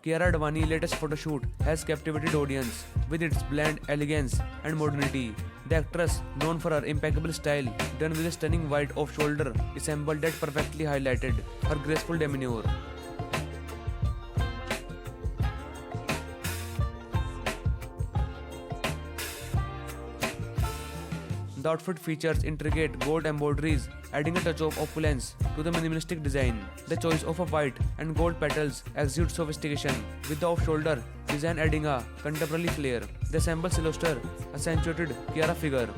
Chiara Advani's latest photoshoot has captivated audience with its blend elegance and modernity. The actress, known for her impeccable style, done with a stunning white off-shoulder ensemble that perfectly highlighted her graceful demeanor. The outfit features intricate gold embroideries, adding a touch of opulence to the minimalistic design. The choice of a white and gold petals exudes sophistication, with the off-shoulder design adding a contemporary flair. The ensemble silhouette accentuated Chiara figure.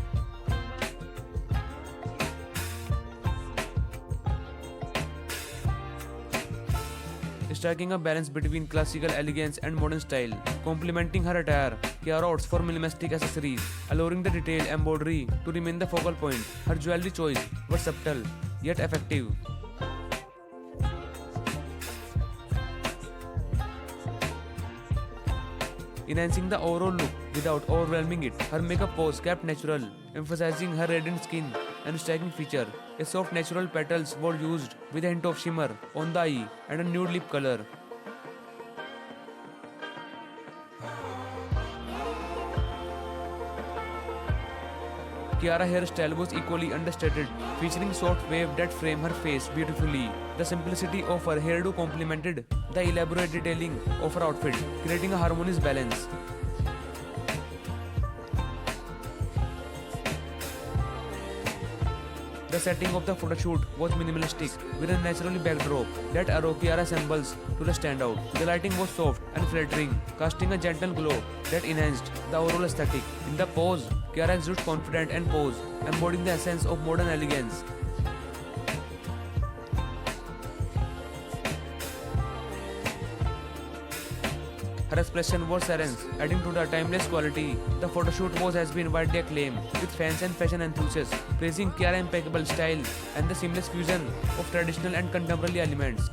Striking a balance between classical elegance and modern style. Complementing her attire, Chiara opts for minimalistic accessories, allowing the detailed embroidery to remain the focal point. Her jewelry choice was subtle yet effective, enhancing the overall look without overwhelming it. Her makeup was kept natural, emphasizing her radiant skin and striking feature. A soft natural petals were used with a hint of shimmer on the eye and a nude lip color. Chiara hairstyle was equally understated, featuring soft wave that frame her face beautifully. The simplicity of her hairdo complemented the elaborate detailing of her outfit, creating a harmonious balance. The setting of the photoshoot was minimalistic, with a naturally backdrop that allowed Chiara symbols to stand out. The lighting was soft and flattering, casting a gentle glow that enhanced the overall aesthetic. In the pose, Chiara exudes confidence and pose, embodying the essence of modern elegance. Her expression was serene, adding to the timeless quality. The photoshoot has been widely acclaimed, with fans and fashion enthusiasts praising Chiara's impeccable style and the seamless fusion of traditional and contemporary elements.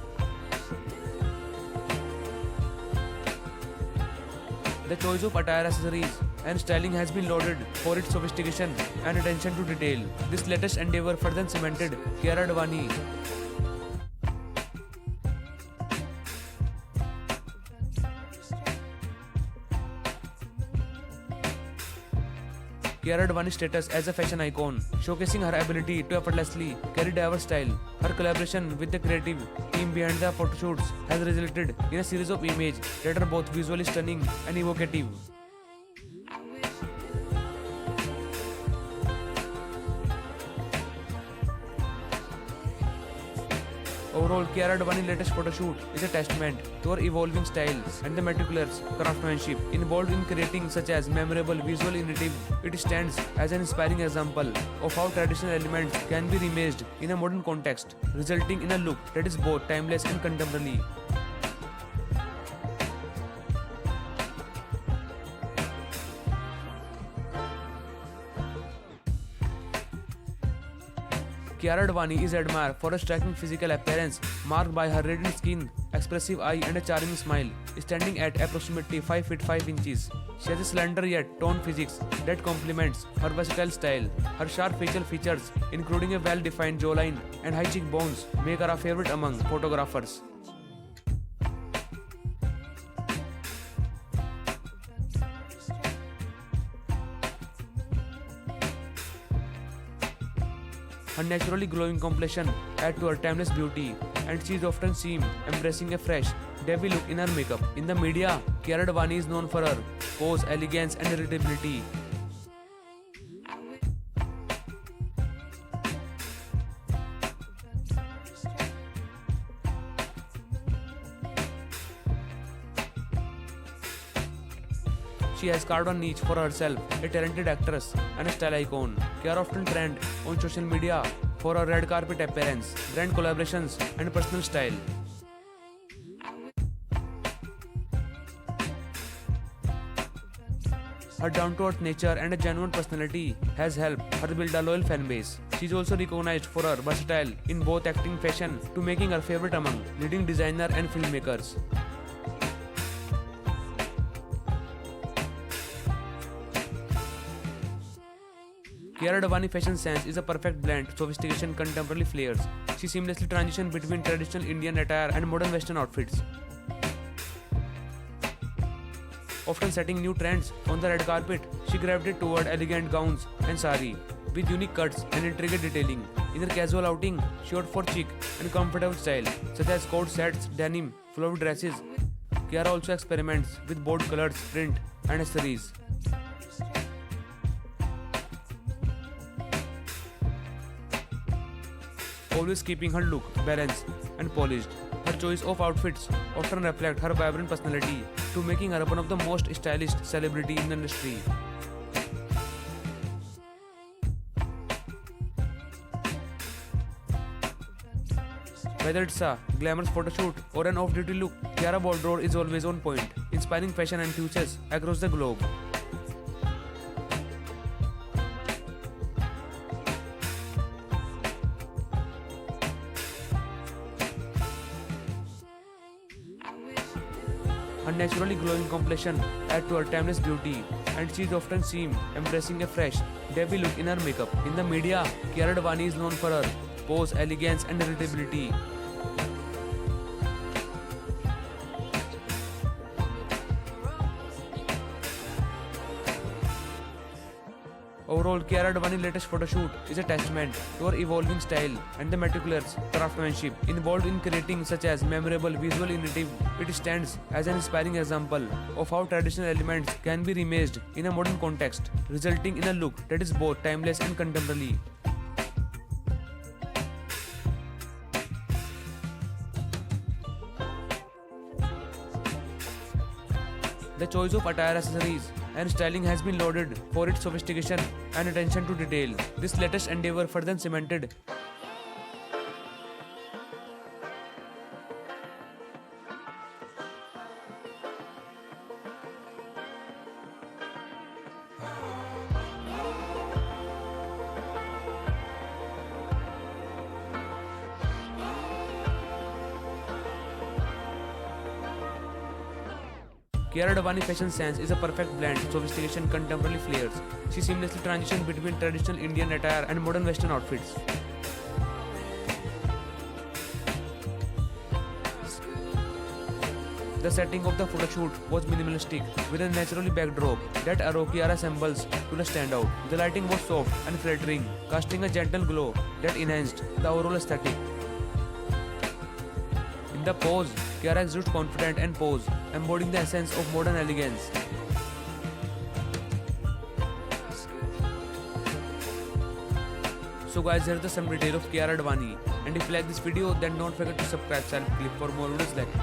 The choice of attire, accessories, and styling has been lauded for its sophistication and attention to detail. This latest endeavor further cemented Chiara Advani Chiara Advani's status as a fashion icon, showcasing her ability to effortlessly carry diverse style. Her collaboration with the creative team behind the photoshoots has resulted in a series of images that are both visually stunning and evocative. Overall, Chiara Advani's latest photoshoot is a testament to her evolving style and the meticulous craftsmanship involved in creating such as memorable visual narrative. It stands as an inspiring example of how traditional elements can be reimagined in a modern context, resulting in a look that is both timeless and contemporary. Chiara Advani is admired for her striking physical appearance, marked by her radiant skin, expressive eye, and a charming smile. Standing at approximately 5 feet 5 inches, she has a slender yet toned physique that complements her versatile style. Her sharp facial features, including a well-defined jawline and high cheekbones, make her a favorite among photographers. Her naturally glowing complexion adds to her timeless beauty, and she is often seen embracing a fresh, dewy look in her makeup. In the media, Chiara Advani is known for her pose, elegance, and irritability. She has carved a niche for herself, a talented actress and a style icon. Chiara often trend on social media for her red carpet appearance, brand collaborations, and personal style. Her down-to-earth nature and a genuine personality has helped her build a loyal fan base. She is also recognized for her versatile in both acting and fashion, to making her favorite among leading designers and filmmakers. Chiara Advani's fashion sense is a perfect blend of sophistication and contemporary flares. She seamlessly transitions between traditional Indian attire and modern Western outfits. Often setting new trends on the red carpet, she gravitated toward elegant gowns and sari with unique cuts and intricate detailing. In her casual outing, she opted for chic and comfortable style such as coat sets, denim, flowy dresses. Kiara also experiments with bold colors, print, and accessories. Always keeping her look balanced and polished. Her choice of outfits often reflect her vibrant personality to making her one of the most stylish celebrity in the industry. Whether it's a glamorous photoshoot or an off-duty look, Kiara Boldrow is always on point, inspiring fashion enthusiasts across the globe. Her naturally glowing complexion adds to her timeless beauty, and she is often seen embracing a fresh, debut look in her makeup. In the media, Kiara Advani is known for her pose, elegance, and relatability. Overall, Kiara Advani's latest photoshoot is a testament to her evolving style and the meticulous craftsmanship involved in creating such as memorable visual narrative. It stands as an inspiring example of how traditional elements can be remixed in a modern context, resulting in a look that is both timeless and contemporary. The choice of attire, accessories, and styling has been lauded for its sophistication and attention to detail. This latest endeavor further cemented Kiara Advani's fashion sense is a perfect blend of sophistication and contemporary flares. She seamlessly transitions between traditional Indian attire and modern Western outfits. The setting of the photoshoot was minimalistic, with a naturally backdrop that Kiara symbols to the standout. The lighting was soft and flattering, casting a gentle glow that enhanced the overall aesthetic. In the pose, Kiara exudes confidence and pose, embodying the essence of modern elegance. So guys, here's the some detail of Kiara Advani. And if you like this video, then don't forget to subscribe channel clip for more videos like it.